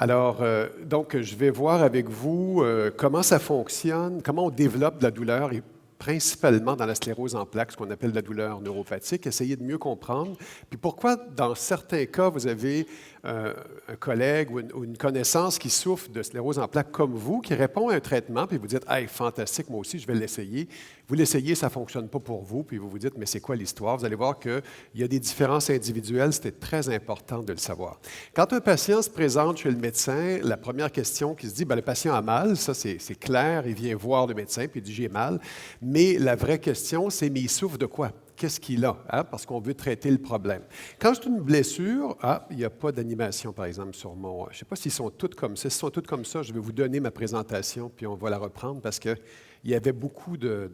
Alors, donc, je vais voir avec vous comment ça fonctionne, comment on développe de la douleur, et principalement dans la sclérose en plaques, ce qu'on appelle la douleur neuropathique, essayer de mieux comprendre. Puis pourquoi, dans certains cas, vous avez un collègue ou une connaissance qui souffre de sclérose en plaques comme vous, qui répond à un traitement, puis vous dites « Hey, fantastique, moi aussi, je vais l'essayer ». Vous l'essayez, ça ne fonctionne pas pour vous, puis vous vous dites « Mais c'est quoi l'histoire? » Vous allez voir qu'il y a des différences individuelles, c'était très important de le savoir. Quand un patient se présente chez le médecin, la première question qui se dit, le patient a mal, ça c'est clair, il vient voir le médecin, puis il dit j'ai mal. Mais la vraie question, c'est mais il souffre de quoi? Qu'est-ce qu'il a? Hein? Parce qu'on veut traiter le problème. Quand c'est une blessure, il n'y a pas d'animation, par exemple, sur mon... Je ne sais pas s'ils sont toutes comme ça. S'ils sont toutes comme ça, je vais vous donner ma présentation, puis on va la reprendre parce qu'il y avait beaucoup de...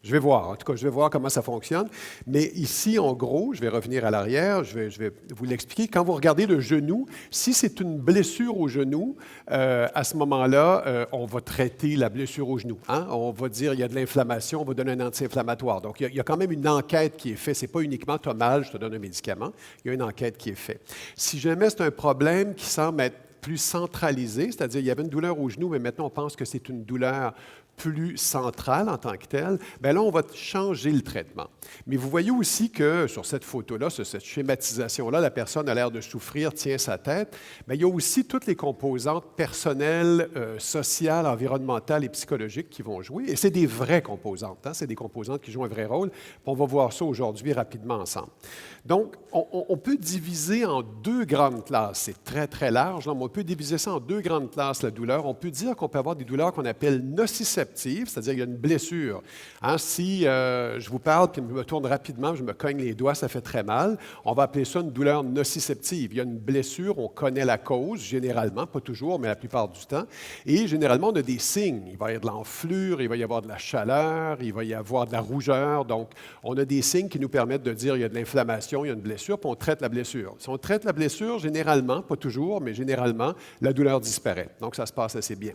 Je vais voir, en tout cas, je vais voir comment ça fonctionne. Mais ici, en gros, je vais revenir à l'arrière, je vais vous l'expliquer. Quand vous regardez le genou, si c'est une blessure au genou, à ce moment-là, on va traiter la blessure au genou. Hein? On va dire il y a de l'inflammation, on va donner un anti-inflammatoire. Donc, il y a quand même une enquête qui est faite. Ce n'est pas uniquement tu as mal, je te donne un médicament. Il y a une enquête qui est faite. Si jamais c'est un problème qui semble être plus centralisé, c'est-à-dire il y avait une douleur au genou, mais maintenant on pense que c'est une douleur plus centrale en tant que telle, bien là, on va changer le traitement. Mais vous voyez aussi que sur cette photo-là, sur cette schématisation-là, la personne a l'air de souffrir, tient sa tête. Bien, il y a aussi toutes les composantes personnelles, sociales, environnementales et psychologiques qui vont jouer. Et c'est des vraies composantes. Hein? C'est des composantes qui jouent un vrai rôle. On va voir ça aujourd'hui rapidement ensemble. Donc, on peut diviser en deux grandes classes. C'est très, très large. Là, mais on peut diviser ça en deux grandes classes, la douleur. On peut dire qu'on peut avoir des douleurs qu'on appelle nociceptives, c'est-à-dire qu'il y a une blessure. Hein, si je vous parle, puis je me tourne rapidement, je me cogne les doigts, ça fait très mal, on va appeler ça une douleur nociceptive. Il y a une blessure, on connaît la cause, généralement, pas toujours, mais la plupart du temps. Et généralement, on a des signes. Il va y avoir de l'enflure, il va y avoir de la chaleur, il va y avoir de la rougeur. Donc, on a des signes qui nous permettent de dire qu'il y a de l'inflammation, il y a une blessure, puis on traite la blessure. Si on traite la blessure, généralement, pas toujours, mais généralement, la douleur disparaît. Donc, ça se passe assez bien.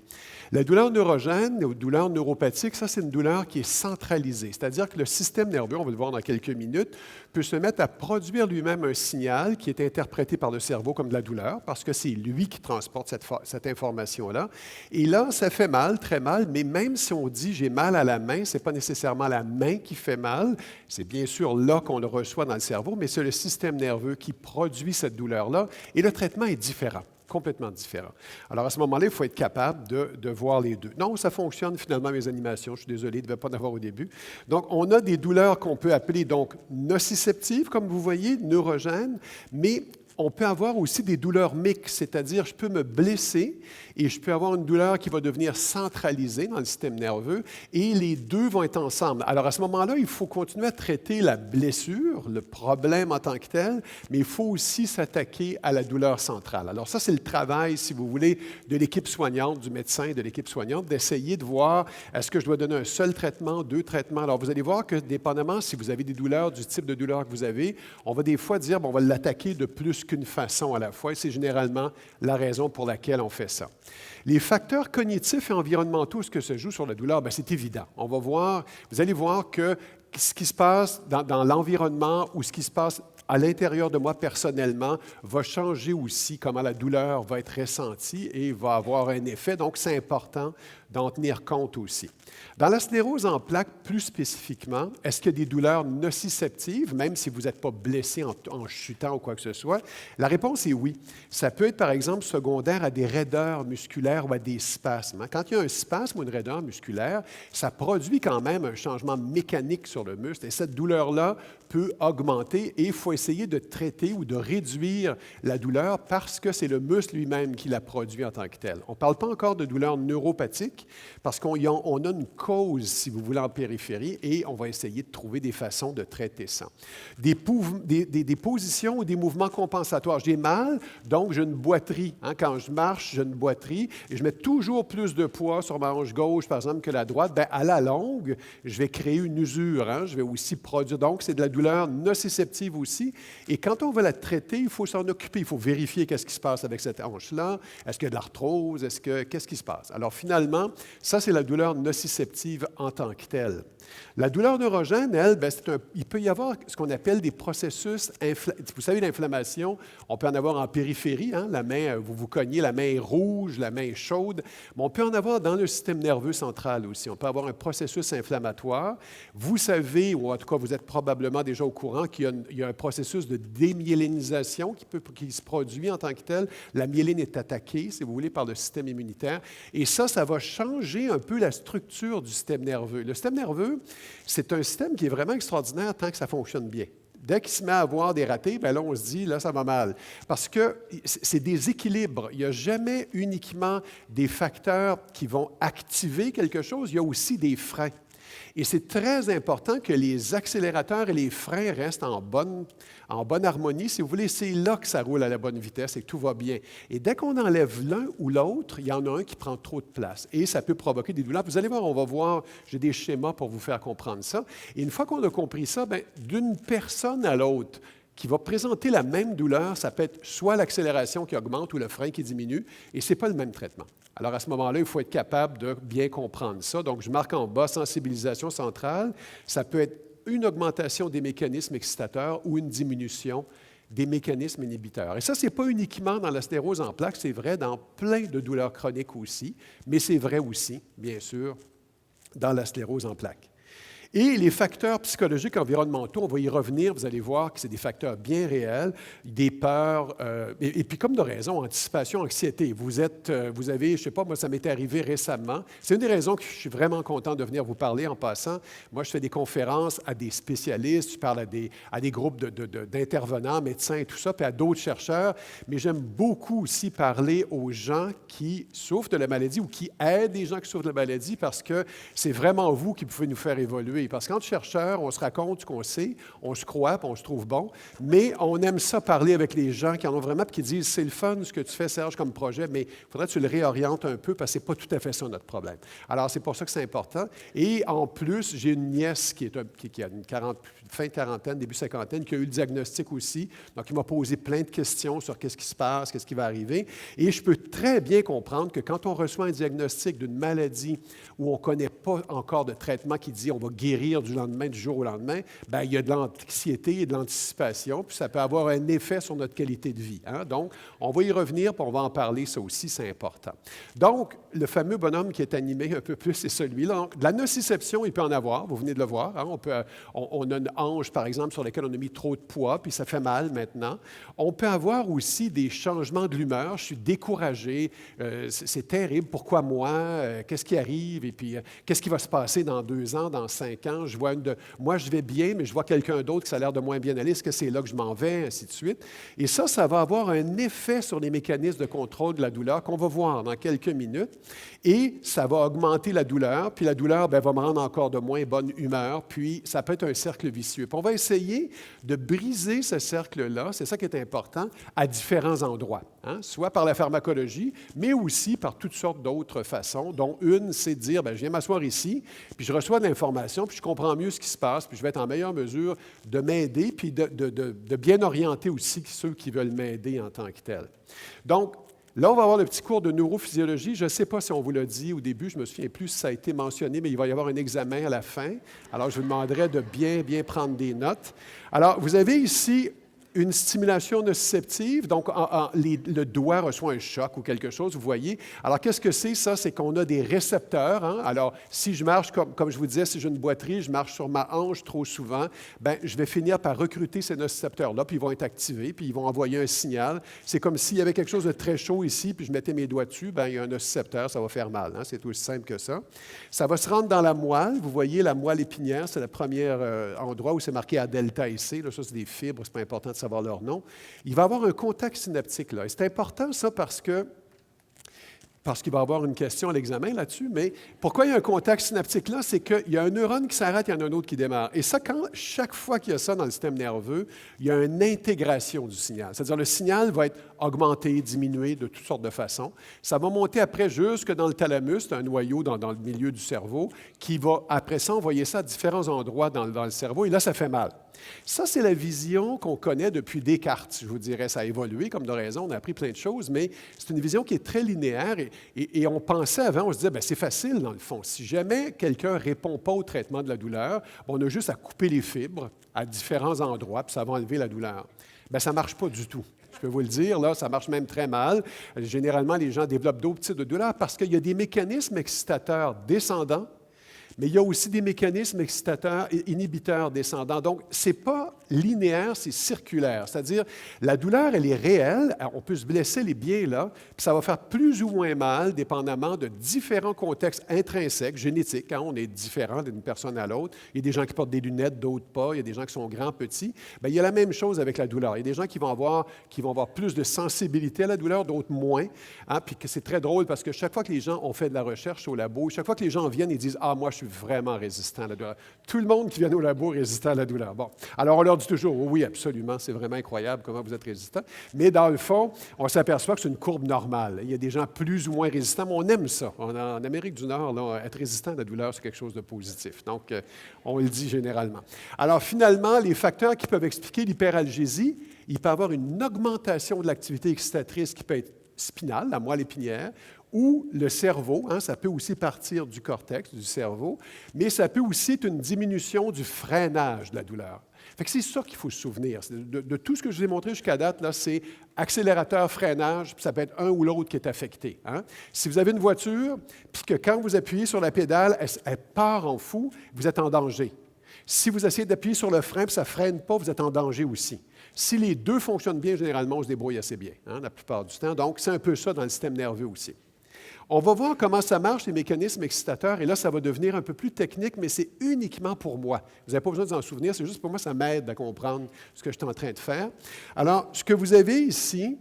La douleur neurogène, ou douleur neuropathique, ça, c'est une douleur qui est centralisée. C'est-à-dire que le système nerveux, on va le voir dans quelques minutes, peut se mettre à produire lui-même un signal qui est interprété par le cerveau comme de la douleur, parce que c'est lui qui transporte cette information-là. Et là, ça fait mal, très mal, mais même si on dit « j'ai mal à la main », ce n'est pas nécessairement la main qui fait mal. C'est bien sûr là qu'on le reçoit dans le cerveau, mais c'est le système nerveux qui produit cette douleur-là, et le traitement est différent. Complètement différent. Alors, à ce moment-là, il faut être capable de voir les deux. Non, ça fonctionne finalement, mes animations. Je suis désolé, il ne devait pas en avoir au début. Donc, on a des douleurs qu'on peut appeler donc nociceptives, comme vous voyez, neurogènes, mais on peut avoir aussi des douleurs mixtes, c'est-à-dire je peux me blesser et je peux avoir une douleur qui va devenir centralisée dans le système nerveux et les deux vont être ensemble. Alors à ce moment-là, il faut continuer à traiter la blessure, le problème en tant que tel, mais il faut aussi s'attaquer à la douleur centrale. Alors ça, c'est le travail, si vous voulez, de l'équipe soignante, du médecin et de l'équipe soignante, d'essayer de voir est-ce que je dois donner un seul traitement, deux traitements. Alors vous allez voir que dépendamment si vous avez des douleurs, du type de douleur que vous avez, on va des fois dire on va l'attaquer de plus qu'une façon à la fois, et c'est généralement la raison pour laquelle on fait ça. Les facteurs cognitifs et environnementaux, ce que se joue sur la douleur, c'est évident. On va voir, vous allez voir que ce qui se passe dans l'environnement ou ce qui se passe à l'intérieur de moi personnellement va changer aussi comment la douleur va être ressentie et va avoir un effet. Donc, c'est important d'en tenir compte aussi. Dans la sclérose en plaques, plus spécifiquement, est-ce qu'il y a des douleurs nociceptives, même si vous n'êtes pas blessé en chutant ou quoi que ce soit? La réponse est oui. Ça peut être, par exemple, secondaire à des raideurs musculaires ou à des spasmes. Quand il y a un spasme ou une raideur musculaire, ça produit quand même un changement mécanique sur le muscle et cette douleur-là peut augmenter et il faut essayer de traiter ou de réduire la douleur parce que c'est le muscle lui-même qui la produit en tant que tel. On ne parle pas encore de douleur neuropathique parce qu'on a une cause, si vous voulez, en périphérie et on va essayer de trouver des façons de traiter ça. Des positions ou des mouvements compensatoires. J'ai mal, donc j'ai une boiterie. Hein, quand je marche, j'ai une boiterie et je mets toujours plus de poids sur ma hanche gauche, par exemple, que la droite. Bien, à la longue, je vais créer une usure. Hein, je vais aussi produire. Donc, c'est de la douleur nociceptive aussi. Et quand on va la traiter, il faut s'en occuper. Il faut vérifier qu'est-ce qui se passe avec cette hanche-là. Est-ce qu'il y a de l'arthrose? Qu'est-ce qui se passe? Alors, finalement, ça, c'est la douleur nociceptive en tant que telle. La douleur neurogène, elle, il peut y avoir ce qu'on appelle des processus, vous savez, l'inflammation, on peut en avoir en périphérie, hein, la main, vous vous cognez, la main est rouge, la main est chaude, mais on peut en avoir dans le système nerveux central aussi. On peut avoir un processus inflammatoire. Vous savez, ou en tout cas, vous êtes probablement déjà au courant qu'il y a un processus de démyélinisation qui se produit en tant que tel. La myéline est attaquée, si vous voulez, par le système immunitaire. Et ça va changer un peu la structure du système nerveux. Le système nerveux, c'est un système qui est vraiment extraordinaire tant que ça fonctionne bien. Dès qu'il se met à avoir des ratés, bien là, on se dit, là, ça va mal. Parce que c'est des équilibres. Il n'y a jamais uniquement des facteurs qui vont activer quelque chose, il y a aussi des freins. Et c'est très important que les accélérateurs et les freins restent en bonne harmonie. Si vous voulez, c'est là que ça roule à la bonne vitesse et que tout va bien. Et dès qu'on enlève l'un ou l'autre, il y en a un qui prend trop de place. Et ça peut provoquer des douleurs. Vous allez voir, on va voir, j'ai des schémas pour vous faire comprendre ça. Et une fois qu'on a compris ça, bien, d'une personne à l'autre, qui va présenter la même douleur, ça peut être soit l'accélération qui augmente ou le frein qui diminue, et ce n'est pas le même traitement. Alors, à ce moment-là, il faut être capable de bien comprendre ça. Donc, je marque en bas sensibilisation centrale. Ça peut être une augmentation des mécanismes excitateurs ou une diminution des mécanismes inhibiteurs. Et ça, ce n'est pas uniquement dans la sclérose en plaques, c'est vrai dans plein de douleurs chroniques aussi, mais c'est vrai aussi, bien sûr, dans la sclérose en plaques. Et les facteurs psychologiques environnementaux, on va y revenir, vous allez voir que c'est des facteurs bien réels, des peurs, et puis comme de raison, anticipation, anxiété. Vous avez, je ne sais pas, moi ça m'est arrivé récemment. C'est une des raisons que je suis vraiment content de venir vous parler en passant. Moi, je fais des conférences à des spécialistes, je parle à des groupes d'intervenants, médecins et tout ça, puis à d'autres chercheurs, mais j'aime beaucoup aussi parler aux gens qui souffrent de la maladie ou qui aident les gens qui souffrent de la maladie parce que c'est vraiment vous qui pouvez nous faire évoluer. Parce qu'entre chercheurs, on se raconte ce qu'on sait, on se croit, puis on se trouve bon, mais on aime ça parler avec les gens qui en ont vraiment, puis qui disent « c'est le fun ce que tu fais, Serge, comme projet, mais il faudrait que tu le réorientes un peu parce que ce n'est pas tout à fait ça notre problème. » Alors, c'est pour ça que c'est important. Et en plus, j'ai une nièce qui a une fin quarantaine, début cinquantaine, qui a eu le diagnostic aussi, donc il m'a posé plein de questions sur qu'est-ce qui se passe, qu'est-ce qui va arriver. Et je peux très bien comprendre que quand on reçoit un diagnostic d'une maladie où on ne connaît pas encore de traitement qui dit « on va guérir du lendemain, du jour au lendemain », bien, il y a de l'anxiété et de l'anticipation, puis ça peut avoir un effet sur notre qualité de vie. Hein? Donc, on va y revenir, puis on va en parler, ça aussi, c'est important. Donc, le fameux bonhomme qui est animé un peu plus, c'est celui-là. Donc, de la nociception, il peut en avoir, vous venez de le voir. Hein? On a une hanche, par exemple, sur laquelle on a mis trop de poids, puis ça fait mal maintenant. On peut avoir aussi des changements de l'humeur. Je suis découragé, c'est terrible, pourquoi moi? Qu'est-ce qui arrive? Et puis, qu'est-ce qui va se passer dans 2 ans, dans 5 ans? Moi, je vais bien, mais je vois quelqu'un d'autre qui ça a l'air de moins bien aller. Est-ce que c'est là que je m'en vais? Ainsi de suite. Et ça va avoir un effet sur les mécanismes de contrôle de la douleur qu'on va voir dans quelques minutes. Et ça va augmenter la douleur, puis la douleur va me rendre encore de moins bonne humeur, puis ça peut être un cercle vicieux. Puis on va essayer de briser ce cercle-là, c'est ça qui est important, à différents endroits, hein? Soit par la pharmacologie, mais aussi par toutes sortes d'autres façons, dont une, c'est de dire, bien, je viens m'asseoir ici, puis je reçois de l'information, puis je comprends mieux ce qui se passe, puis je vais être en meilleure mesure de m'aider, puis de bien orienter aussi ceux qui veulent m'aider en tant que tel. Donc, là, on va avoir le petit cours de neurophysiologie. Je ne sais pas si on vous l'a dit au début, je ne me souviens plus si ça a été mentionné, mais il va y avoir un examen à la fin. Alors, je vous demanderai de bien prendre des notes. Alors, vous avez ici une stimulation nociceptive, donc le doigt reçoit un choc ou quelque chose, vous voyez. Alors, qu'est-ce que c'est, ça? C'est qu'on a des récepteurs. Hein? Alors, si je marche, comme je vous disais, si j'ai une boiterie, je marche sur ma hanche trop souvent, bien, je vais finir par recruter ces nocicepteurs-là, puis ils vont être activés, puis ils vont envoyer un signal. C'est comme s'il y avait quelque chose de très chaud ici, puis je mettais mes doigts dessus, bien, il y a un nocicepteur, ça va faire mal. Hein? C'est aussi simple que ça. Ça va se rendre dans la moelle. Vous voyez, la moelle épinière, c'est le premier endroit où c'est marqué à delta et C. Là, ça, c'est des fibres, c'est pas important de savoir leur nom. Il va y avoir un contact synaptique là. Et c'est important, ça, parce qu'il va y avoir une question à l'examen là-dessus, mais pourquoi il y a un contact synaptique là? C'est qu'il y a un neurone qui s'arrête, il y en a un autre qui démarre. Et ça, chaque fois qu'il y a ça dans le système nerveux, il y a une intégration du signal. C'est-à-dire le signal va être augmenté, diminué de toutes sortes de façons. Ça va monter après jusque dans le thalamus, c'est un noyau dans le milieu du cerveau, qui va, après ça, envoyer ça à différents endroits dans le cerveau, et là, ça fait mal. Ça, c'est la vision qu'on connaît depuis Descartes, je vous dirais. Ça a évolué comme de raison, on a appris plein de choses, mais c'est une vision qui est très linéaire et on pensait avant, on se disait, bien, c'est facile dans le fond. Si jamais quelqu'un ne répond pas au traitement de la douleur, on a juste à couper les fibres à différents endroits, puis ça va enlever la douleur. Bien, ça ne marche pas du tout. Je peux vous le dire, là, ça marche même très mal. Généralement, les gens développent d'autres types de douleurs parce qu'il y a des mécanismes excitateurs descendants, mais il y a aussi des mécanismes excitateurs et inhibiteurs descendants. Donc, ce n'est pas linéaire, c'est circulaire. C'est-à-dire, la douleur, elle est réelle. On peut se blesser les pieds, là, puis ça va faire plus ou moins mal, dépendamment de différents contextes intrinsèques, génétiques. Hein, on est différent d'une personne à l'autre. Il y a des gens qui portent des lunettes, d'autres pas. Il y a des gens qui sont grands, petits. Bien, il y a la même chose avec la douleur. Il y a des gens qui vont avoir plus de sensibilité à la douleur, d'autres moins. Hein, puis que c'est très drôle parce que chaque fois que les gens ont fait de la recherche au labo, chaque fois que les gens viennent et disent « Ah, moi, je suis vraiment résistant à la douleur. » Tout le monde qui vient au labo est résistant à la douleur. Bon, alors on leur dit toujours « Oui, absolument, c'est vraiment incroyable comment vous êtes résistant. » Mais dans le fond, on s'aperçoit que c'est une courbe normale. Il y a des gens plus ou moins résistants, mais on aime ça. En Amérique du Nord, là, être résistant à la douleur, c'est quelque chose de positif. Donc, on le dit généralement. Alors finalement, les facteurs qui peuvent expliquer l'hyperalgésie, il peut y avoir une augmentation de l'activité excitatrice qui peut être spinale, la moelle épinière, ou le cerveau, hein, ça peut aussi partir du cortex, du cerveau, mais ça peut aussi être une diminution du freinage de la douleur. Fait que c'est ça qu'il faut se souvenir. De tout ce que je vous ai montré jusqu'à date, là, c'est accélérateur, freinage, puis ça peut être un ou l'autre qui est affecté. Hein. Si vous avez une voiture, puis que quand vous appuyez sur la pédale, elle part en fou, vous êtes en danger. Si vous essayez d'appuyer sur le frein, puis ça ne freine pas, vous êtes en danger aussi. Si les deux fonctionnent bien, généralement, on se débrouille assez bien, hein, la plupart du temps. Donc, c'est un peu ça dans le système nerveux aussi. On va voir comment ça marche, les mécanismes excitateurs, et là, ça va devenir un peu plus technique, mais c'est uniquement pour moi. Vous n'avez pas besoin de vous en souvenir, c'est juste pour moi, ça m'aide à comprendre ce que je suis en train de faire. Alors, ce que vous avez ici,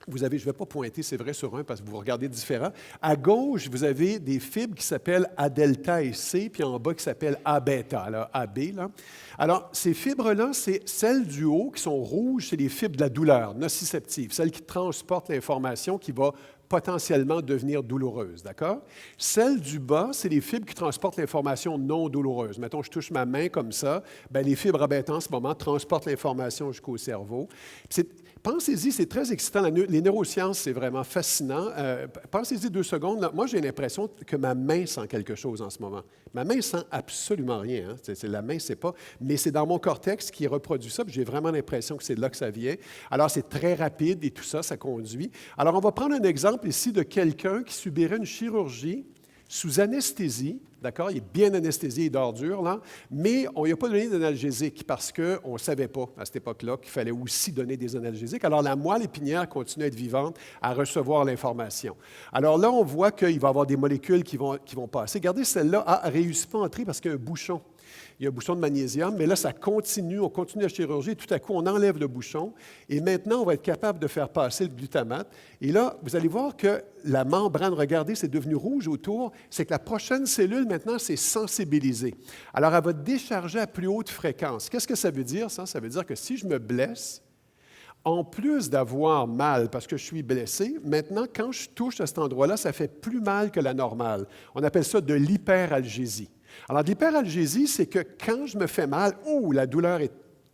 je ne vais pas pointer, c'est vrai, sur un, parce que vous regardez différent. À gauche, vous avez des fibres qui s'appellent A delta et C, puis en bas qui s'appellent A bêta, là, AB. Là. Alors, ces fibres-là, c'est celles du haut qui sont rouges, c'est les fibres de la douleur, nociceptives, celles qui transportent l'information qui va potentiellement devenir douloureuse, d'accord? Celles du bas, c'est les fibres qui transportent l'information non douloureuse. Mettons, je touche ma main comme ça, bien, les fibres à bêta, en ce moment, transportent l'information jusqu'au cerveau. Pensez-y, c'est très excitant. Les neurosciences, c'est vraiment fascinant. Pensez-y 2 secondes. Là. Moi, j'ai l'impression que ma main sent quelque chose en ce moment. Ma main ne sent absolument rien. Hein. La main, c'est pas. Mais c'est dans mon cortex qui reproduit ça. J'ai vraiment l'impression que c'est de là que ça vient. Alors, c'est très rapide et tout ça, ça conduit. Alors, on va prendre un exemple ici de quelqu'un qui subirait une chirurgie sous anesthésie, d'accord? Il est bien anesthésié et d'ordure, là, mais on lui a pas donné d'analgésique parce qu'on ne savait pas, à cette époque-là, qu'il fallait aussi donner des analgésiques. Alors, la moelle épinière continue à être vivante, à recevoir l'information. Alors là, on voit qu'il va y avoir des molécules qui vont passer. Regardez, celle-là ne réussit pas à entrer parce qu'il y a un bouchon. Il y a un bouchon de magnésium, mais là, ça continue, on continue la chirurgie, et tout à coup, on enlève le bouchon, et maintenant, on va être capable de faire passer le glutamate. Et là, vous allez voir que la membrane, regardez, c'est devenu rouge autour, c'est que la prochaine cellule, maintenant, c'est sensibilisée. Alors, elle va décharger à plus haute fréquence. Qu'est-ce que ça veut dire, ça? Ça veut dire que si je me blesse, en plus d'avoir mal parce que je suis blessé, maintenant, quand je touche à cet endroit-là, ça fait plus mal que la normale. On appelle ça de l'hyperalgésie. Alors, l'hyperalgésie, c'est que quand je me fais mal, la douleur est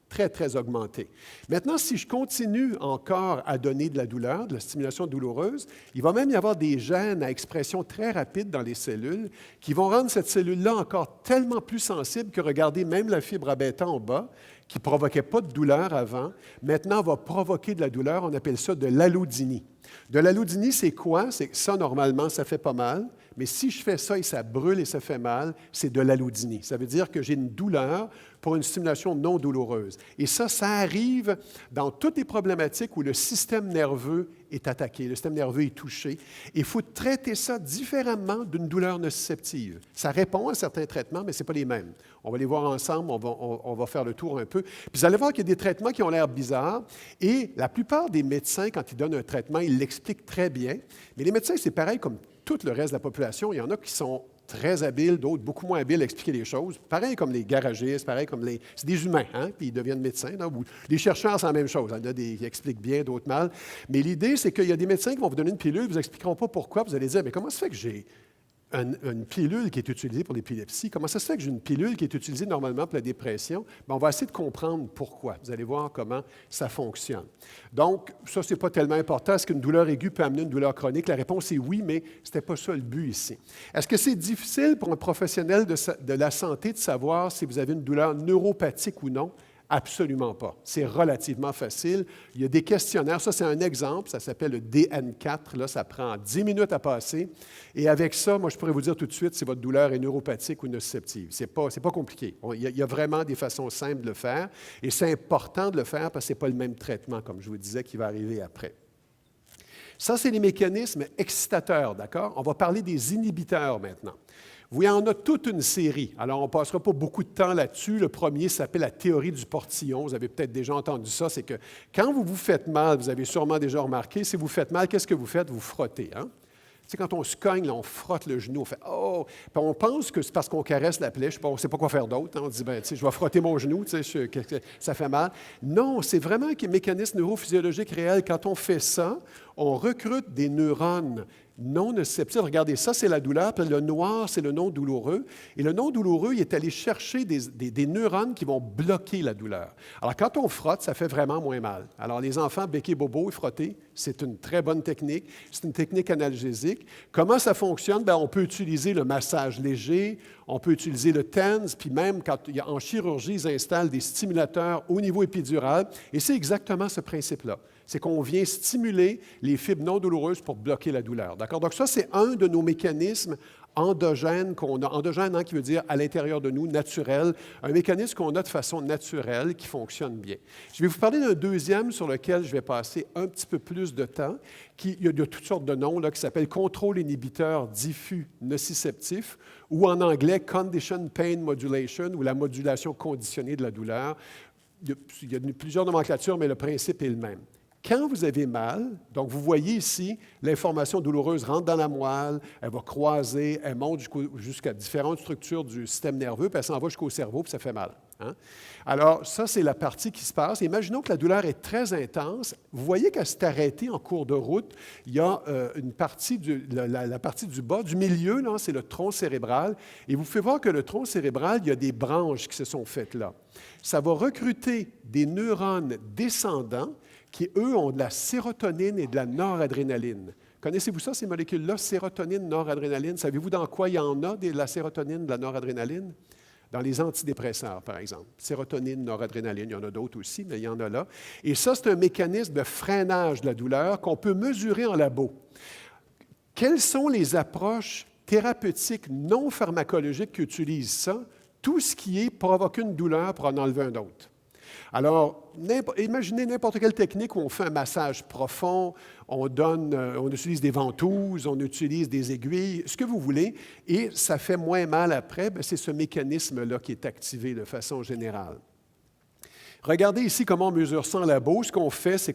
très, très augmentée. Maintenant, si je continue encore à donner de la douleur, de la stimulation douloureuse, il va même y avoir des gènes à expression très rapide dans les cellules qui vont rendre cette cellule-là encore tellement plus sensible que, regardez, même la fibre à bêta en bas, qui ne provoquait pas de douleur avant, maintenant va provoquer de la douleur. On appelle ça de l'allodynie. De l'allodynie, c'est quoi? C'est que ça, normalement, ça fait pas mal. Mais si je fais ça et ça brûle et ça fait mal, c'est de l'allodynie. Ça veut dire que j'ai une douleur pour une stimulation non douloureuse. Et ça arrive dans toutes les problématiques où le système nerveux est attaqué, le système nerveux est touché. Il faut traiter ça différemment d'une douleur nociceptive. Ça répond à certains traitements, mais ce n'est pas les mêmes. On va les voir ensemble, on va faire le tour un peu. Puis vous allez voir qu'il y a des traitements qui ont l'air bizarres. Et la plupart des médecins, quand ils donnent un traitement, ils l'expliquent très bien. Mais les médecins, c'est pareil comme tout le reste de la population. Il y en a qui sont très habiles, d'autres beaucoup moins habiles à expliquer les choses. Pareil comme les garagistes, pareil comme les... C'est des humains, hein? Puis ils deviennent médecins. Là, ou les chercheurs, c'est la même chose. Il y en a des qui expliquent bien, d'autres mal. Mais l'idée, c'est qu'il y a des médecins qui vont vous donner une pilule, ils ne vous expliqueront pas pourquoi. Vous allez dire, mais comment ça se fait que j'ai une pilule qui est utilisée pour l'épilepsie. Comment ça se fait que j'ai une pilule qui est utilisée normalement pour la dépression? Bien, on va essayer de comprendre pourquoi. Vous allez voir comment ça fonctionne. Donc, ça, ce n'est pas tellement important. Est-ce qu'une douleur aiguë peut amener une douleur chronique? La réponse est oui, mais ce n'était pas ça le but ici. Est-ce que c'est difficile pour un professionnel de la santé de savoir si vous avez une douleur neuropathique ou non? Absolument pas. C'est relativement facile. Il y a des questionnaires. Ça, c'est un exemple. Ça s'appelle le DN4. Là, ça prend 10 minutes à passer. Et avec ça, moi, je pourrais vous dire tout de suite si votre douleur est neuropathique ou nociceptive. C'est pas compliqué. Il y a vraiment des façons simples de le faire. Et c'est important de le faire parce que ce n'est pas le même traitement, comme je vous disais, qui va arriver après. Ça, c'est les mécanismes excitateurs, d'accord? On va parler des inhibiteurs maintenant. Vous voyez, on a toute une série. Alors, on ne passera pas beaucoup de temps là-dessus. Le premier s'appelle la théorie du portillon. Vous avez peut-être déjà entendu ça. C'est que quand vous vous faites mal, vous avez sûrement déjà remarqué, si vous faites mal, qu'est-ce que vous faites? Vous frottez. Hein? Tu sais, quand on se cogne, là, on frotte le genou, on fait « Oh! » Puis on pense que c'est parce qu'on caresse la plaie. On ne sait pas quoi faire d'autre. Hein? On dit « Bien, tu sais, je vais frotter mon genou, tu sais, ça fait mal. » Non, c'est vraiment un mécanisme neurophysiologique réel. Quand on fait ça, on recrute des neurones non nociceptifs. Regardez, ça, c'est la douleur. Puis le noir, c'est le non douloureux. Et le non douloureux, il est allé chercher des neurones qui vont bloquer la douleur. Alors, quand on frotte, ça fait vraiment moins mal. Alors, les enfants, béquer bobo et frotter, c'est une très bonne technique. C'est une technique analgésique. Comment ça fonctionne? Bien, on peut utiliser le massage léger, on peut utiliser le TENS, puis même en chirurgie, ils installent des stimulateurs au niveau épidural. Et c'est exactement ce principe-là. C'est qu'on vient stimuler les fibres non douloureuses pour bloquer la douleur. D'accord? Donc ça, c'est un de nos mécanismes endogènes qu'on a. Endogène, hein, qui veut dire à l'intérieur de nous, naturel. Un mécanisme qu'on a de façon naturelle qui fonctionne bien. Je vais vous parler d'un deuxième sur lequel je vais passer un petit peu plus de temps. Il y a toutes sortes de noms là, qui s'appellent contrôle inhibiteur diffus nociceptif ou en anglais condition pain modulation ou la modulation conditionnée de la douleur. Il y a plusieurs nomenclatures, mais le principe est le même. Quand vous avez mal, donc vous voyez ici, l'information douloureuse rentre dans la moelle, elle va croiser, elle monte jusqu'à différentes structures du système nerveux, puis elle s'en va jusqu'au cerveau, puis ça fait mal. Hein? Alors, ça, c'est la partie qui se passe. Imaginons que la douleur est très intense. Vous voyez qu'elle s'est arrêtée en cours de route. Il y a une partie la partie du bas, du milieu, là, c'est le tronc cérébral. Et vous pouvez voir que le tronc cérébral, il y a des branches qui se sont faites là. Ça va recruter des neurones descendants qui, eux, ont de la sérotonine et de la noradrénaline. Connaissez-vous ça, ces molécules-là, sérotonine, noradrénaline? Savez-vous dans quoi il y en a de la sérotonine, de la noradrénaline? Dans les antidépresseurs, par exemple. Sérotonine, noradrénaline, il y en a d'autres aussi, mais il y en a là. Et ça, c'est un mécanisme de freinage de la douleur qu'on peut mesurer en labo. Quelles sont les approches thérapeutiques non pharmacologiques qui utilisent ça? Tout ce qui est provoquer une douleur pour en enlever un autre. Alors, imaginez n'importe quelle technique où on fait un massage profond, on utilise des ventouses, on utilise des aiguilles, ce que vous voulez, et ça fait moins mal après, bien, c'est ce mécanisme-là qui est activé de façon générale. Regardez ici comment on mesure ça en labo. Ce qu'on fait, c'est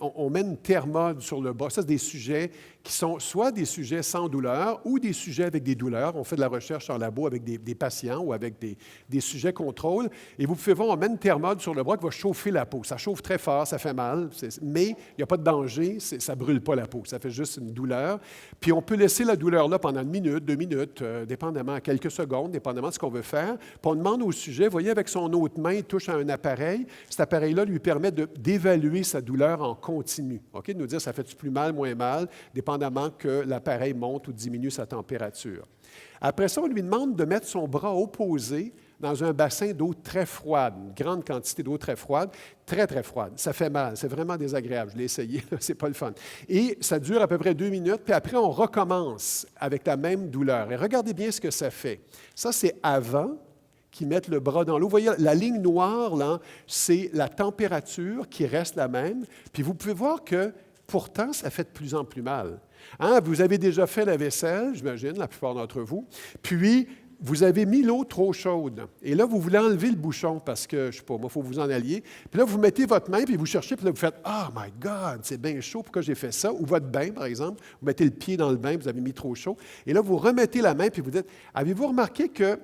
on met une thermode sur le bas. Ça, c'est des sujets qui sont soit des sujets sans douleur ou des sujets avec des douleurs. On fait de la recherche en labo avec des patients ou avec des sujets contrôle. Et vous pouvez voir, on met une thermode sur le bras qui va chauffer la peau. Ça chauffe très fort, ça fait mal, mais il n'y a pas de danger, ça ne brûle pas la peau. Ça fait juste une douleur. Puis on peut laisser la douleur là pendant 1 minute, 2 minutes, dépendamment, quelques secondes, dépendamment de ce qu'on veut faire. Puis on demande au sujet, vous voyez, avec son autre main, il touche à un appareil. Cet appareil-là lui permet d'évaluer sa douleur en continu. OK? De nous dire, ça fait-tu plus mal, moins mal, dépendamment que l'appareil monte ou diminue sa température. Après ça, on lui demande de mettre son bras opposé dans un bassin d'eau très froide, une grande quantité d'eau très froide, très, très froide. Ça fait mal, c'est vraiment désagréable. Je l'ai essayé, c'est pas le fun. Et ça dure à peu près 2 minutes, puis après, on recommence avec la même douleur. Et regardez bien ce que ça fait. Ça, c'est avant qui mettent le bras dans l'eau. Vous voyez, la ligne noire, là, c'est la température qui reste la même. Puis vous pouvez voir que, pourtant, ça fait de plus en plus mal. Hein? Vous avez déjà fait la vaisselle, j'imagine, la plupart d'entre vous, puis vous avez mis l'eau trop chaude. Et là, vous voulez enlever le bouchon parce que, je ne sais pas, moi, il faut que vous en alliez. Puis là, vous mettez votre main, puis vous cherchez, puis là, vous faites « Oh my God, c'est bien chaud, pourquoi j'ai fait ça? » Ou votre bain, par exemple. Vous mettez le pied dans le bain, vous avez mis trop chaud. Et là, vous remettez la main, puis vous dites « Avez-vous remarqué que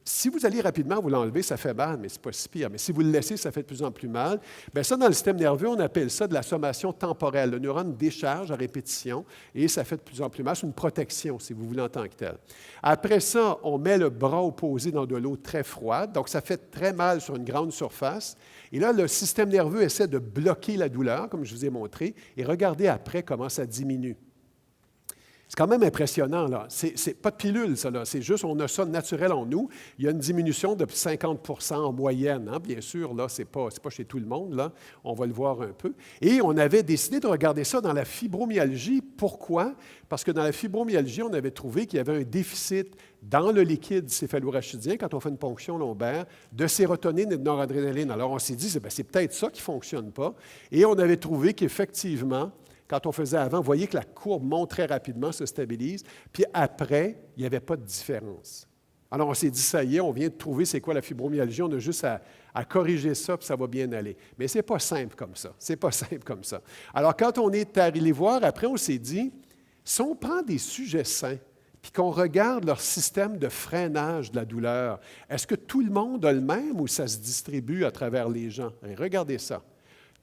Si vous allez rapidement vous l'enlever, ça fait mal, mais ce n'est pas si pire. Mais si vous le laissez, ça fait de plus en plus mal. Bien, ça, dans le système nerveux, on appelle ça de la sommation temporelle. Le neurone décharge à répétition et ça fait de plus en plus mal. C'est une protection, si vous voulez, en tant que tel. Après ça, on met le bras opposé dans de l'eau très froide. Donc, ça fait très mal sur une grande surface. Et là, le système nerveux essaie de bloquer la douleur, comme je vous ai montré. Et regardez après comment ça diminue. C'est quand même impressionnant, là. C'est pas de pilule, ça, là. C'est juste, on a ça naturel en nous. Il y a une diminution de 50 en moyenne, hein. Bien sûr, là, c'est pas chez tout le monde, là. On va le voir un peu. Et on avait décidé de regarder ça dans la fibromyalgie. Pourquoi? Parce que dans la fibromyalgie, on avait trouvé qu'il y avait un déficit dans le liquide céphalorachidien, quand on fait une ponction lombaire, de sérotonine et de noradrénaline. Alors, on s'est dit, c'est peut-être ça qui ne fonctionne pas. Et on avait trouvé qu'effectivement, quand on faisait avant, vous voyez que la courbe monte très rapidement, se stabilise, puis après, il n'y avait pas de différence. Alors, on s'est dit, ça y est, on vient de trouver c'est quoi la fibromyalgie, on a juste à corriger ça, puis ça va bien aller. Mais ce n'est pas simple comme ça. C'est pas simple comme ça. Alors, quand on est allé voir, après, on s'est dit, si on prend des sujets sains, puis qu'on regarde leur système de freinage de la douleur, est-ce que tout le monde a le même ou ça se distribue à travers les gens? Et regardez ça.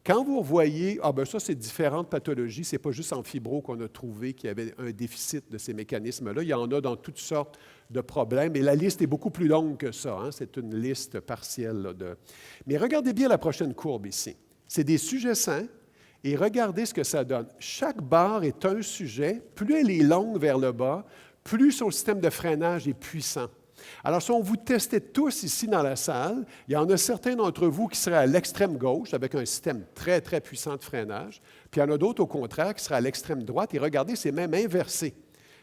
Quand vous voyez, ça, c'est différentes pathologies, ce n'est pas juste en fibro qu'on a trouvé qu'il y avait un déficit de ces mécanismes-là. Il y en a dans toutes sortes de problèmes, et la liste est beaucoup plus longue que ça. Hein? C'est une liste partielle. Là, Mais regardez bien la prochaine courbe ici. C'est des sujets sains, et regardez ce que ça donne. Chaque barre est un sujet. Plus elle est longue vers le bas, plus son système de freinage est puissant. Alors, si on vous testait tous ici dans la salle, il y en a certains d'entre vous qui seraient à l'extrême gauche avec un système très, très puissant de freinage, puis il y en a d'autres, au contraire, qui seraient à l'extrême droite. Et regardez, c'est même inversé.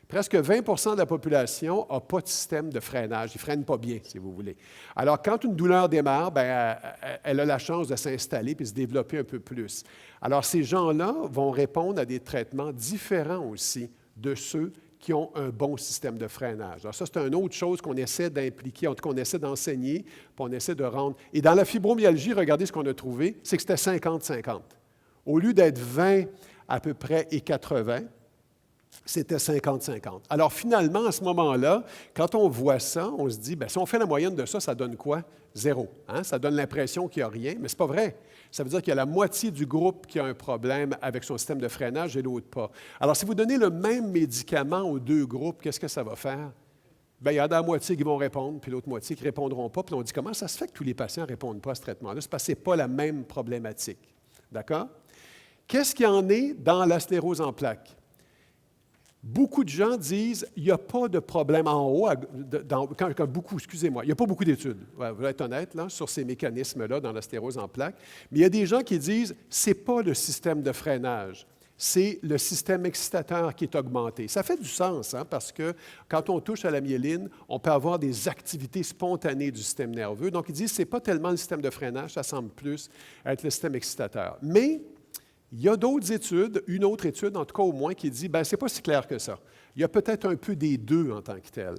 Presque 20 de la population n'a pas de système de freinage. Ils ne freinent pas bien, si vous voulez. Alors, quand une douleur démarre, bien, elle a la chance de s'installer puis se développer un peu plus. Alors, ces gens-là vont répondre à des traitements différents aussi de ceux qui ont un bon système de freinage. Alors ça, c'est une autre chose qu'on essaie d'impliquer, en tout cas, qu'on essaie d'enseigner, puis on essaie de rendre. Et dans la fibromyalgie, regardez ce qu'on a trouvé, c'est que c'était 50-50. Au lieu d'être 20 à peu près et 80, c'était 50-50. Alors finalement, à ce moment-là, quand on voit ça, on se dit, bien, si on fait la moyenne de ça, ça donne quoi? 0. Hein? Ça donne l'impression qu'il n'y a rien, mais ce n'est pas vrai. Ça veut dire qu'il y a la moitié du groupe qui a un problème avec son système de freinage et l'autre pas. Alors, si vous donnez le même médicament aux deux groupes, qu'est-ce que ça va faire? Bien, il y en a la moitié qui vont répondre, puis l'autre moitié qui ne répondront pas. Puis on dit, comment ça se fait que tous les patients ne répondent pas à ce traitement-là? C'est parce que ce n'est pas la même problématique. D'accord? Qu'est-ce qu'il y en est dans la sclérose en plaques? Beaucoup de gens disent il n'y a pas de problème en haut, il n'y a pas beaucoup d'études, vous allez être honnête, là, sur ces mécanismes-là dans la sclérose en plaques, mais il y a des gens qui disent ce n'est pas le système de freinage, c'est le système excitateur qui est augmenté. Ça fait du sens, hein, parce que quand on touche à la myéline, on peut avoir des activités spontanées du système nerveux. Donc, ils disent que ce n'est pas tellement le système de freinage, ça semble plus être le système excitateur. Mais il y a d'autres études, une autre étude, en tout cas au moins, qui dit, bien, ce n'est pas si clair que ça. Il y a peut-être un peu des deux en tant que tel.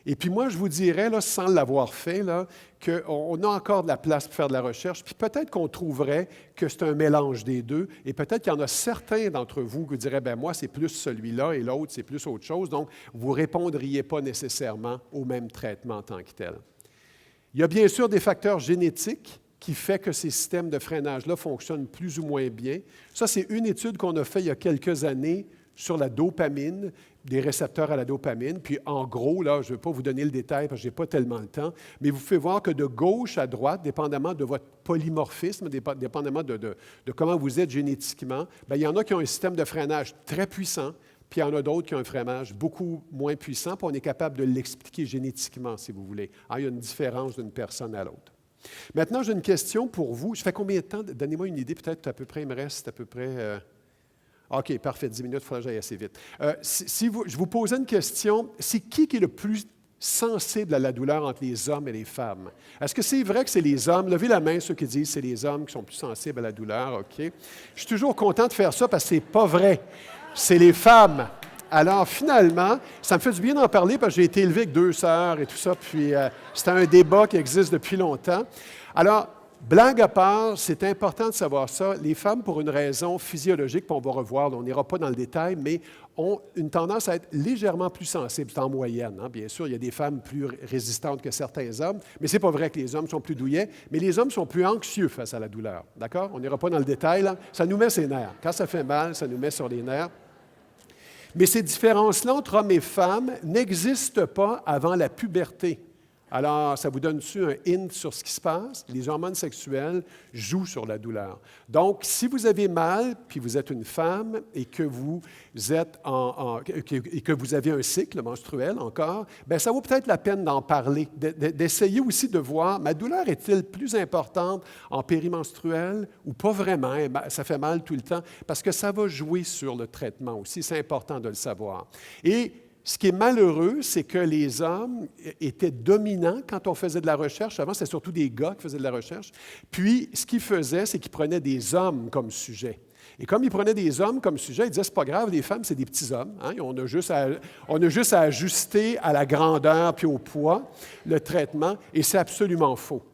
Et puis moi, je vous dirais, là, sans l'avoir fait, là, qu'on a encore de la place pour faire de la recherche, puis peut-être qu'on trouverait que c'est un mélange des deux, et peut-être qu'il y en a certains d'entre vous qui diraient, bien, moi, c'est plus celui-là, et l'autre, c'est plus autre chose, donc vous ne répondriez pas nécessairement au même traitement en tant que tel. Il y a bien sûr des facteurs génétiques qui fait que ces systèmes de freinage-là fonctionnent plus ou moins bien. Ça, c'est une étude qu'on a faite il y a quelques années sur la dopamine, des récepteurs à la dopamine. Puis, en gros, là, je ne vais pas vous donner le détail parce que je n'ai pas tellement le temps, mais vous pouvez voir que de gauche à droite, dépendamment de votre polymorphisme, dépendamment de comment vous êtes génétiquement, bien, il y en a qui ont un système de freinage très puissant, puis il y en a d'autres qui ont un freinage beaucoup moins puissant, puis on est capable de l'expliquer génétiquement, si vous voulez. Alors, il y a une différence d'une personne à l'autre. Maintenant, j'ai une question pour vous. Ça fait combien de temps? Donnez-moi une idée, peut-être à peu près, il me reste à peu près... OK, parfait, 10 minutes, il faudra que j'aille assez vite. Je vous posais une question, c'est qui est le plus sensible à la douleur entre les hommes et les femmes? Est-ce que c'est vrai que c'est les hommes? Levez la main, ceux qui disent que c'est les hommes qui sont plus sensibles à la douleur, OK? Je suis toujours content de faire ça parce que ce n'est pas vrai. C'est les femmes. Alors, finalement, ça me fait du bien d'en parler parce que j'ai été élevé avec 2 sœurs et tout ça, puis c'était un débat qui existe depuis longtemps. Alors, Blague à part, c'est important de savoir ça. Les femmes, pour une raison physiologique, puis on va revoir, là, on n'ira pas dans le détail, mais ont une tendance à être légèrement plus sensibles, c'est en moyenne. Hein. Bien sûr, il y a des femmes plus résistantes que certains hommes, mais ce n'est pas vrai que les hommes sont plus douillets, mais les hommes sont plus anxieux face à la douleur. D'accord? On n'ira pas dans le détail, là. Ça nous met sur les nerfs. Quand ça fait mal, ça nous met sur les nerfs. Mais ces différences-là entre hommes et femmes n'existent pas avant la puberté. Alors, ça vous donne-tu un hint sur ce qui se passe? Les hormones sexuelles jouent sur la douleur. Donc, si vous avez mal, puis vous êtes une femme et que vous êtes et que vous avez un cycle menstruel encore, bien, ça vaut peut-être la peine d'en parler, d'essayer aussi de voir, ma douleur est-elle plus importante en périmenstruel ou pas vraiment? Ça fait mal tout le temps, parce que ça va jouer sur le traitement aussi. C'est important de le savoir. Et ce qui est malheureux, c'est que les hommes étaient dominants quand on faisait de la recherche. Avant, c'était surtout des gars qui faisaient de la recherche. Puis, ce qu'ils faisaient, c'est qu'ils prenaient des hommes comme sujet. Et comme ils prenaient des hommes comme sujet, ils disaient, c'est pas grave, les femmes, c'est des petits hommes. Hein? On a juste à ajuster à la grandeur puis au poids le traitement. Et c'est absolument faux.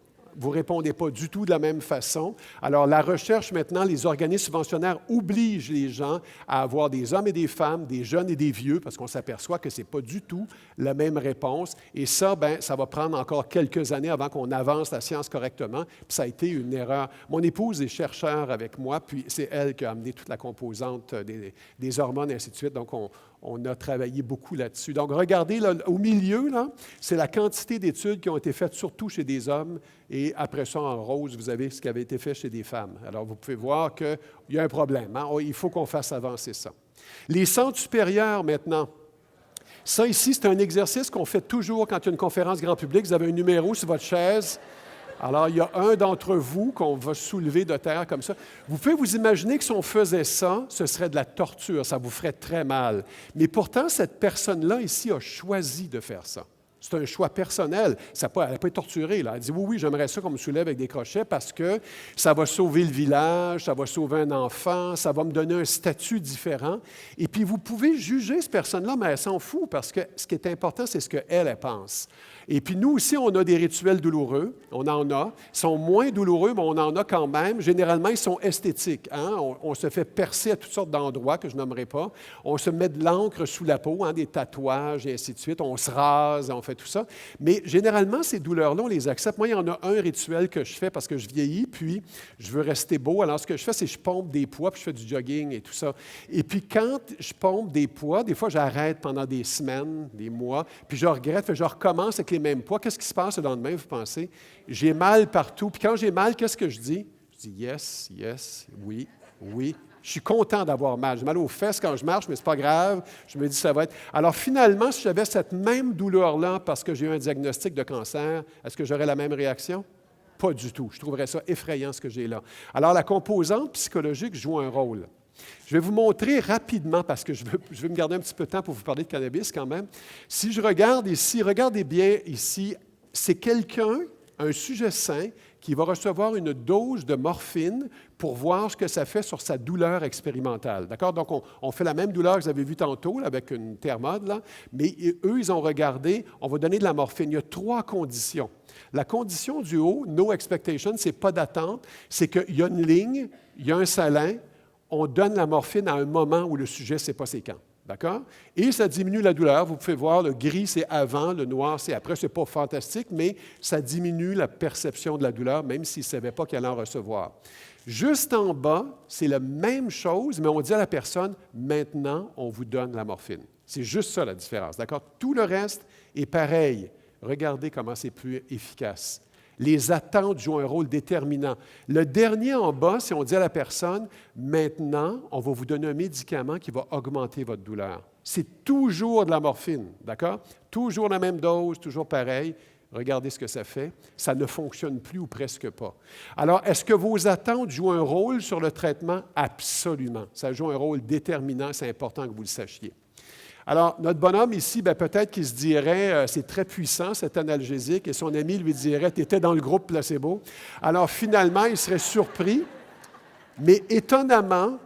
Vous ne répondez pas du tout de la même façon. Alors, la recherche, maintenant, les organismes subventionnaires obligent les gens à avoir des hommes et des femmes, des jeunes et des vieux, parce qu'on s'aperçoit que ce n'est pas du tout la même réponse. Et ça, bien, ça va prendre encore quelques années avant qu'on avance la science correctement. Puis ça a été une erreur. Mon épouse est chercheure avec moi, puis c'est elle qui a amené toute la composante des hormones et ainsi de suite. Donc, on a travaillé beaucoup là-dessus. Donc, regardez, là, au milieu, là, c'est la quantité d'études qui ont été faites surtout chez des hommes. Et après ça, en rose, vous avez ce qui avait été fait chez des femmes. Alors, vous pouvez voir qu'il y a un problème. Hein? Il faut qu'on fasse avancer ça. Les centres supérieurs, maintenant. Ça, ici, c'est un exercice qu'on fait toujours quand il y a une conférence grand public. Vous avez un numéro sur votre chaise. Alors, il y a un d'entre vous qu'on va soulever de terre comme ça. Vous pouvez vous imaginer que si on faisait ça, ce serait de la torture, ça vous ferait très mal. Mais pourtant, cette personne-là ici a choisi de faire ça. C'est un choix personnel. Elle n'a pas été torturée. Là. Elle dit, oui, j'aimerais ça qu'on me soulève avec des crochets parce que ça va sauver le village, ça va sauver un enfant, ça va me donner un statut différent. Et puis, vous pouvez juger cette personne-là, mais elle s'en fout parce que ce qui est important, c'est ce qu'elle pense. Et puis, nous aussi, on a des rituels douloureux. On en a. Ils sont moins douloureux, mais on en a quand même. Généralement, ils sont esthétiques. Hein? On se fait percer à toutes sortes d'endroits que je nommerai pas. On se met de l'encre sous la peau, hein, des tatouages et ainsi de suite. On se rase, on fait tout ça. Mais généralement, ces douleurs-là, on les accepte. Moi, il y en a un rituel que je fais parce que je vieillis, puis je veux rester beau. Alors, ce que je fais, c'est que je pompe des poids, puis je fais du jogging et tout ça. Et puis, quand je pompe des poids, des fois, j'arrête pendant des semaines, des mois, puis je regrette, puis je recommence avec les mêmes poids. Qu'est-ce qui se passe le lendemain, vous pensez? J'ai mal partout. Puis quand j'ai mal, qu'est-ce que je dis? Je dis yes, yes, oui, oui. Je suis content d'avoir mal. J'ai mal aux fesses quand je marche, mais ce n'est pas grave. Je me dis, ça va être... Alors finalement, si j'avais cette même douleur-là parce que j'ai eu un diagnostic de cancer, est-ce que j'aurais la même réaction? Pas du tout. Je trouverais ça effrayant, ce que j'ai là. Alors la composante psychologique joue un rôle. Je vais vous montrer rapidement, parce que je veux me garder un petit peu de temps pour vous parler de cannabis quand même. Si je regarde ici, regardez bien ici, c'est quelqu'un, un sujet sain, qui va recevoir une dose de morphine pour voir ce que ça fait sur sa douleur expérimentale. D'accord? Donc, on fait la même douleur que vous avez vue tantôt, là, avec une thermode, là, mais eux, ils ont regardé, on va donner de la morphine. Il y a 3 conditions. La condition du haut, no expectation, c'est pas d'attente, c'est qu'il y a une ligne, il y a un salin, on donne la morphine à un moment où le sujet ne sait pas c'est quand. D'accord? Et ça diminue la douleur. Vous pouvez voir, le gris, c'est avant, le noir, c'est après. Ce n'est pas fantastique, mais ça diminue la perception de la douleur, même s'il ne savait pas qu'il allait en recevoir. Juste en bas, c'est la même chose, mais on dit à la personne, maintenant, on vous donne la morphine. C'est juste ça la différence. D'accord? Tout le reste est pareil. Regardez comment c'est plus efficace. Les attentes jouent un rôle déterminant. Le dernier en bas, si on dit à la personne, maintenant, on va vous donner un médicament qui va augmenter votre douleur. C'est toujours de la morphine, d'accord? Toujours la même dose, toujours pareil. Regardez ce que ça fait. Ça ne fonctionne plus ou presque pas. Alors, est-ce que vos attentes jouent un rôle sur le traitement? Absolument. Ça joue un rôle déterminant. C'est important que vous le sachiez. Alors, notre bonhomme ici, peut-être qu'il se dirait, c'est très puissant, cet analgésique, et son ami lui dirait, tu étais dans le groupe placebo. Alors, finalement, il serait surpris. Mais étonnamment,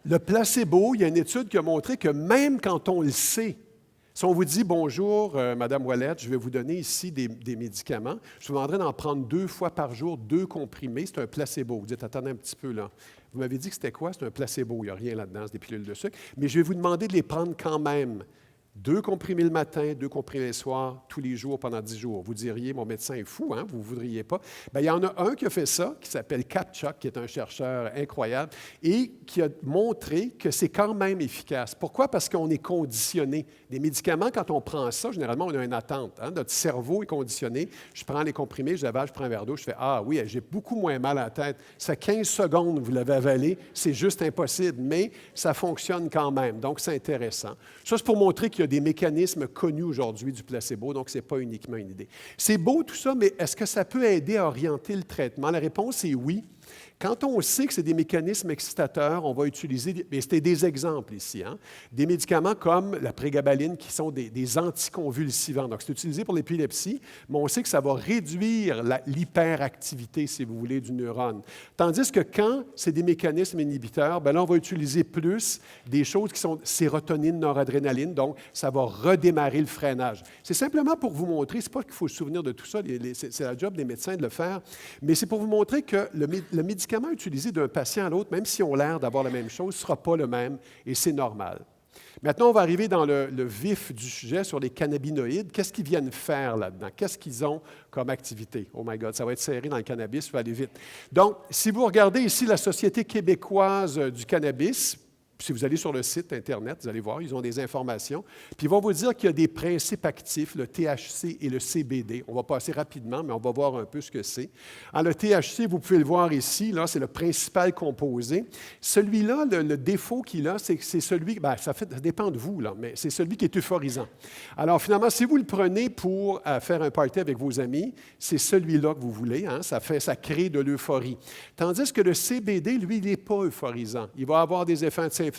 le placebo, il y a une étude qui a montré que même quand on le sait, Si on vous dit bonjour, Madame Ouellette, je vais vous donner ici des médicaments, je vous demanderai d'en prendre 2 fois par jour, 2 comprimés, c'est un placebo. Vous dites, attendez un petit peu là. Vous m'avez dit que c'était quoi? C'est un placebo, il n'y a rien là-dedans, c'est des pilules de sucre. Mais je vais vous demander de les prendre quand même. 2 comprimés le matin, 2 comprimés le soir, tous les jours pendant 10 jours. Vous diriez, mon médecin est fou, hein? Vous ne voudriez pas. Bien, il y en a un qui a fait ça, qui s'appelle Kapchuk, qui est un chercheur incroyable, et qui a montré que c'est quand même efficace. Pourquoi? Parce qu'on est conditionné. Des médicaments, quand on prend ça, généralement, on a une attente. Hein? Notre cerveau est conditionné. Je prends les comprimés, je l'avale, je prends un verre d'eau, je fais « Ah oui, j'ai beaucoup moins mal à la tête. Ça fait 15 secondes que vous l'avez avalé, c'est juste impossible. » Mais ça fonctionne quand même. Donc, c'est intéressant. Ça, c'est pour montrer qu'il y a des mécanismes connus aujourd'hui du placebo, donc ce n'est pas uniquement une idée. C'est beau tout ça, mais est-ce que ça peut aider à orienter le traitement? La réponse est oui. Quand on sait que c'est des mécanismes excitateurs, on va utiliser, et c'était des exemples ici, hein, des médicaments comme la prégabaline qui sont des anticonvulsivants. Donc, c'est utilisé pour l'épilepsie, mais on sait que ça va réduire l'hyperactivité, si vous voulez, du neurone. Tandis que quand c'est des mécanismes inhibiteurs, bien là, on va utiliser plus des choses qui sont sérotonine, noradrénaline, donc ça va redémarrer le freinage. C'est simplement pour vous montrer, ce n'est pas qu'il faut se souvenir de tout ça, c'est la job des médecins de le faire, mais c'est pour vous montrer que le médicament utilisé d'un patient à l'autre, même s'ils ont l'air d'avoir la même chose, ne sera pas le même et c'est normal. Maintenant, on va arriver dans le vif du sujet sur les cannabinoïdes. Qu'est-ce qu'ils viennent faire là-dedans? Qu'est-ce qu'ils ont comme activité? Oh my God, ça va être serré dans le cannabis, il faut aller vite. Donc, si vous regardez ici la Société québécoise du cannabis, si vous allez sur le site Internet, vous allez voir, ils ont des informations. Puis ils vont vous dire qu'il y a des principes actifs, le THC et le CBD. On va passer rapidement, mais on va voir un peu ce que c'est. Alors, le THC, vous pouvez le voir ici, là, c'est le principal composé. Celui-là, le défaut qu'il a, c'est que c'est celui, bien, ça dépend de vous, là, mais c'est celui qui est euphorisant. Alors, finalement, si vous le prenez pour faire un party avec vos amis, c'est celui-là que vous voulez, hein, ça crée de l'euphorie. Tandis que le CBD, lui, il n'est pas euphorisant. Il va avoir des effets anti-inflammatoires,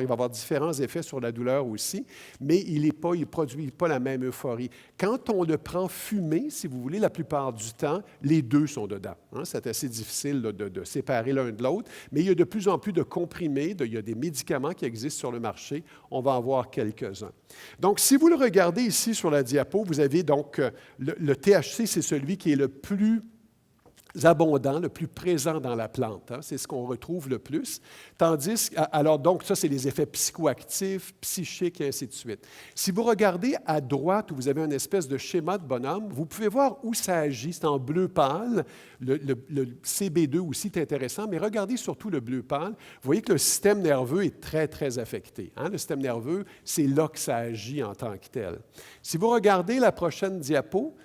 il va avoir différents effets sur la douleur aussi, mais il ne produit pas la même euphorie. Quand on le prend fumé, si vous voulez, la plupart du temps, les deux sont dedans. Hein? C'est assez difficile là, de séparer l'un de l'autre, mais il y a de plus en plus de comprimés, il y a des médicaments qui existent sur le marché. On va en voir quelques-uns. Donc, si vous le regardez ici sur la diapo, vous avez donc le THC, c'est celui qui est le plus abondant, le plus présent dans la plante. Hein? C'est ce qu'on retrouve le plus. Tandis, alors donc, ça, c'est les effets psychoactifs, psychiques, et ainsi de suite. Si vous regardez à droite, où vous avez une espèce de schéma de bonhomme, vous pouvez voir où ça agit. C'est en bleu pâle. Le CB2 aussi est intéressant, mais regardez surtout le bleu pâle. Vous voyez que le système nerveux est très, très affecté. Hein? Le système nerveux, c'est là que ça agit en tant que tel. Si vous regardez la prochaine diapo,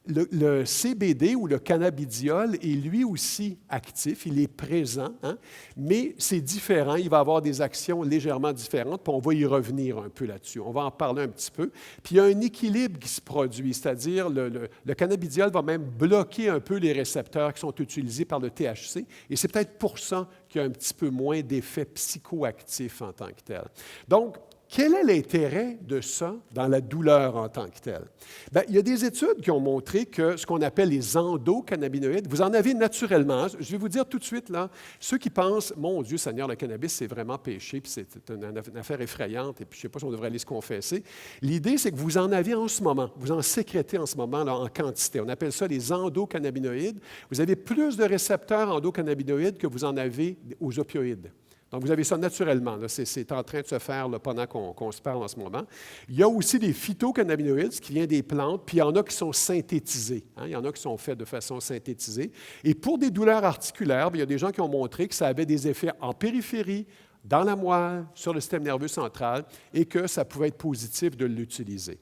le CBD ou le cannabidiol est lui aussi actif, il est présent, hein, mais c'est différent, il va avoir des actions légèrement différentes, puis on va y revenir un peu là-dessus. On va en parler un petit peu. Puis il y a un équilibre qui se produit, c'est-à-dire le cannabidiol va même bloquer un peu les récepteurs qui sont utilisés par le THC, et c'est peut-être pour ça qu'il y a un petit peu moins d'effets psychoactifs en tant que tel. Donc, quel est l'intérêt de ça dans la douleur en tant que telle? Bien, il y a des études qui ont montré que ce qu'on appelle les endocannabinoïdes, vous en avez naturellement. Je vais vous dire tout de suite, là, ceux qui pensent, mon Dieu Seigneur, le cannabis, c'est vraiment péché, puis c'est une affaire effrayante, et puis je ne sais pas si on devrait aller se confesser. L'idée, c'est que vous en avez en ce moment, vous en sécrétez en ce moment là, en quantité. On appelle ça les endocannabinoïdes. Vous avez plus de récepteurs endocannabinoïdes que vous en avez aux opioïdes. Donc, vous avez ça naturellement. C'est en train de se faire là, pendant qu'on se parle en ce moment. Il y a aussi des phytocannabinoïdes, ce qui vient des plantes, puis il y en a qui sont synthétisés. Hein? Il y en a qui sont faits de façon synthétisée. Et pour des douleurs articulaires, il y a des gens qui ont montré que ça avait des effets en périphérie, dans la moelle, sur le système nerveux central, et que ça pouvait être positif de l'utiliser.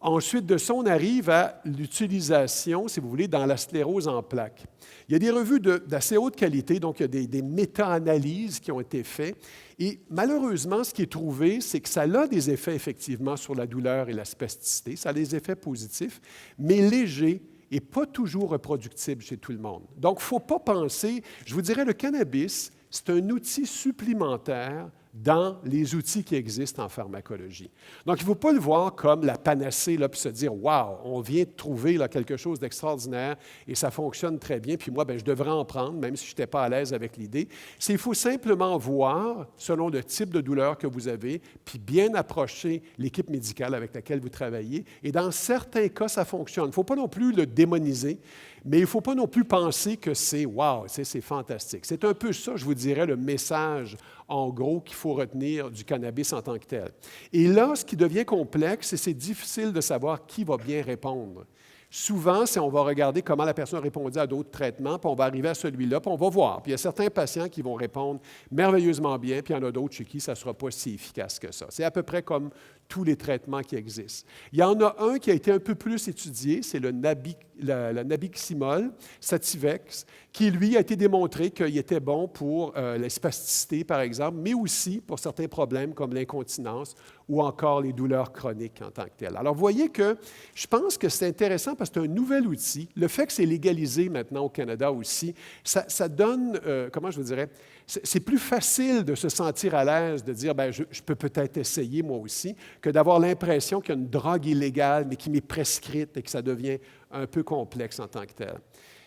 Ensuite de ça, on arrive à l'utilisation, si vous voulez, dans la sclérose en plaques. Il y a des revues d'assez haute qualité, donc il y a des méta-analyses qui ont été faites. Et malheureusement, ce qui est trouvé, c'est que ça a des effets effectivement sur la douleur et la spasticité. Ça a des effets positifs, mais légers et pas toujours reproductibles chez tout le monde. Donc, il ne faut pas penser, je vous dirais, le cannabis, c'est un outil supplémentaire dans les outils qui existent en pharmacologie. Donc, il ne faut pas le voir comme la panacée, là, puis se dire « Wow, on vient de trouver là, quelque chose d'extraordinaire et ça fonctionne très bien, puis moi, bien, je devrais en prendre, même si je n'étais pas à l'aise avec l'idée. » Il faut simplement voir, selon le type de douleur que vous avez, puis bien approcher l'équipe médicale avec laquelle vous travaillez. Et dans certains cas, ça fonctionne. Il ne faut pas non plus le démoniser, mais il ne faut pas non plus penser que c'est « wow », c'est fantastique. C'est un peu ça, je vous dirais, le message, en gros, qu'il faut retenir du cannabis en tant que tel. Et là, ce qui devient complexe, c'est difficile de savoir qui va bien répondre. Souvent, on va regarder comment la personne a répondu à d'autres traitements, puis on va arriver à celui-là, puis on va voir. Puis il y a certains patients qui vont répondre merveilleusement bien, puis il y en a d'autres chez qui ça ne sera pas si efficace que ça. C'est à peu près comme tous les traitements qui existent. Il y en a un qui a été un peu plus étudié, c'est le nabiximol, Sativex, qui, lui, a été démontré qu'il était bon pour la spasticité, par exemple, mais aussi pour certains problèmes comme l'incontinence ou encore les douleurs chroniques en tant que telles. Alors, vous voyez que je pense que c'est intéressant parce que c'est un nouvel outil. Le fait que c'est légalisé maintenant au Canada aussi, ça donne, comment je vous dirais, c'est plus facile de se sentir à l'aise, de dire, bien, je peux peut-être essayer moi aussi, que d'avoir l'impression qu'il y a une drogue illégale, mais qui m'est prescrite et que ça devient un peu complexe en tant que tel.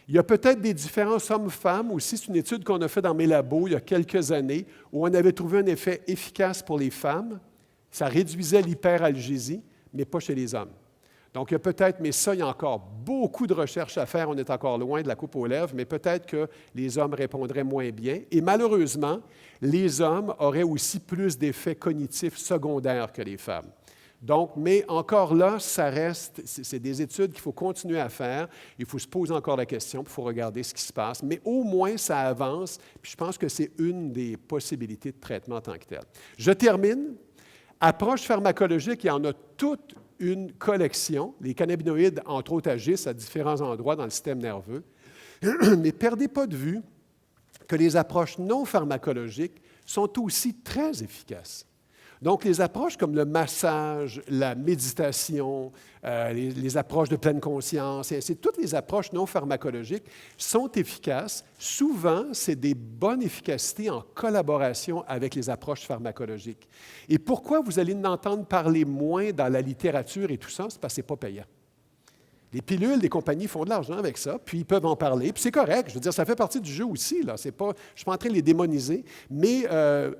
Il y a peut-être des différences hommes-femmes aussi. C'est une étude qu'on a faite dans mes labos il y a quelques années où on avait trouvé un effet efficace pour les femmes. Ça réduisait l'hyperalgésie, mais pas chez les hommes. Donc, il y a peut-être, mais ça, il y a encore beaucoup de recherches à faire. On est encore loin de la coupe aux lèvres, mais peut-être que les hommes répondraient moins bien. Et malheureusement, les hommes auraient aussi plus d'effets cognitifs secondaires que les femmes. Donc, mais encore là, ça reste, c'est des études qu'il faut continuer à faire. Il faut se poser encore la question, puis il faut regarder ce qui se passe. Mais au moins, ça avance, puis je pense que c'est une des possibilités de traitement en tant que tel. Je termine. Approche pharmacologique, il y en a toute une collection. Les cannabinoïdes, entre autres, agissent à différents endroits dans le système nerveux. Mais ne perdez pas de vue que les approches non pharmacologiques sont aussi très efficaces. Donc, les approches comme le massage, la méditation, les approches de pleine conscience, toutes les approches non pharmacologiques sont efficaces. Souvent, c'est des bonnes efficacités en collaboration avec les approches pharmacologiques. Et pourquoi vous allez en entendre parler moins dans la littérature et tout ça? C'est parce que ce n'est pas payant. Les pilules, les compagnies font de l'argent avec ça, puis ils peuvent en parler, puis c'est correct. Je veux dire, ça fait partie du jeu aussi. Là. Je ne suis pas en train de les démoniser, mais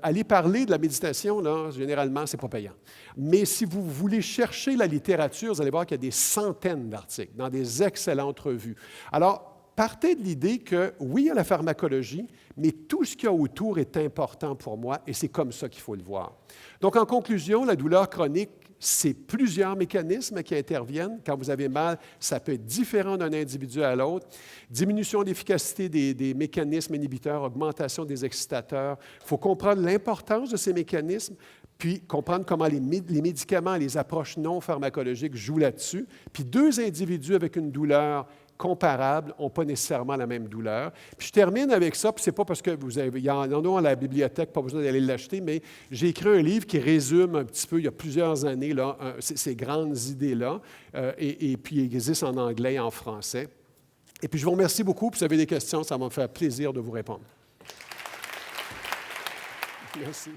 aller parler de la méditation, là, généralement, ce n'est pas payant. Mais si vous voulez chercher la littérature, vous allez voir qu'il y a des centaines d'articles dans des excellentes revues. Alors, partez de l'idée que, oui, il y a la pharmacologie, mais tout ce qu'il y a autour est important pour moi, et c'est comme ça qu'il faut le voir. Donc, en conclusion, la douleur chronique, c'est plusieurs mécanismes qui interviennent. Quand vous avez mal, ça peut être différent d'un individu à l'autre. Diminution d'efficacité des mécanismes inhibiteurs, augmentation des excitateurs. Il faut comprendre l'importance de ces mécanismes, puis comprendre comment les médicaments, les approches non pharmacologiques jouent là-dessus. Puis deux individus avec une douleur comparables n'ont pas nécessairement la même douleur. Puis je termine avec ça, puis ce n'est pas parce que il y en a à la bibliothèque, pas besoin d'aller l'acheter, mais j'ai écrit un livre qui résume un petit peu, il y a plusieurs années, là, ces grandes idées-là, et puis il existe en anglais et en français. Et puis je vous remercie beaucoup, puis si vous avez des questions, ça va me faire plaisir de vous répondre. Merci.